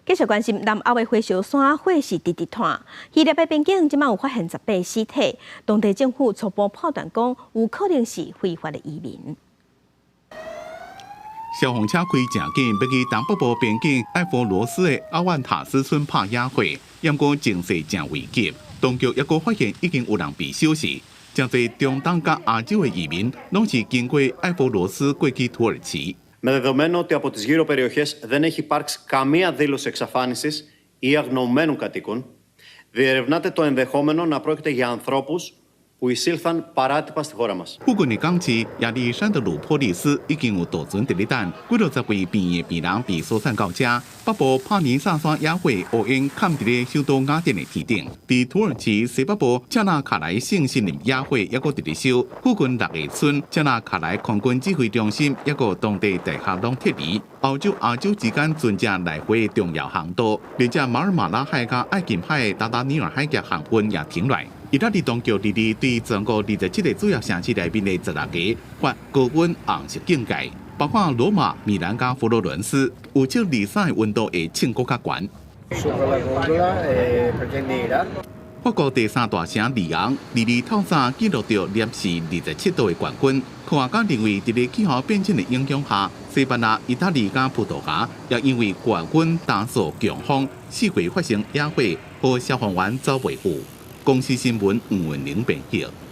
继续关心南澳的火烧山火势直直炭，希腊的边境即摆有发现18尸体，当地政府初步判断讲有可能是非法的移民。消防车开正紧，要去东北部边境埃佛罗斯的阿万塔斯村拍野火，验过情势正危急。当局也阁发现已经有人被烧死，真侪中东甲亚洲的移民拢是经过埃佛罗斯过去土耳其。Με δεδομένο ότι από τις γύρω περιοχές δεν έχει υπάρξει καμία δήλωση εξαφάνισης ή αγνοωμένων κατοίκων, διερευνάται το ενδεχόμενο να πρόκειται για ανθρώπους που εισήλθαν παράτυπα στη χώρα μας。附近的港市亚历山德鲁波利斯已经有大船伫咧等，几60位病的病人被疏散到遮。北部帕尼萨山野火乌烟盖伫咧首都雅典的天顶，伫土耳其西北部恰纳卡莱圣森林野火也阁伫咧烧。附近6个村恰纳卡莱空军指挥中心也阁当地大学拢撤离。欧洲、亚洲之间船只来回的重要航道，连只马尔马拉海甲爱琴海的达达尼尔海峡航班也停来。意大利当局日日对全国27个主要城市内面的16个发高温红色警戒，包括罗马、米兰加佛罗伦斯，有超23个温度会升搁较悬。法国第3大城里昂日日透早记录到摄氏27度的高温。科学家认为，在咧气候变迁的影响下，西班牙、意大利加葡萄牙也因为高温、大树、强风，四会发生野火，和消防员走袂赴。公司新闻黄文玲编辑。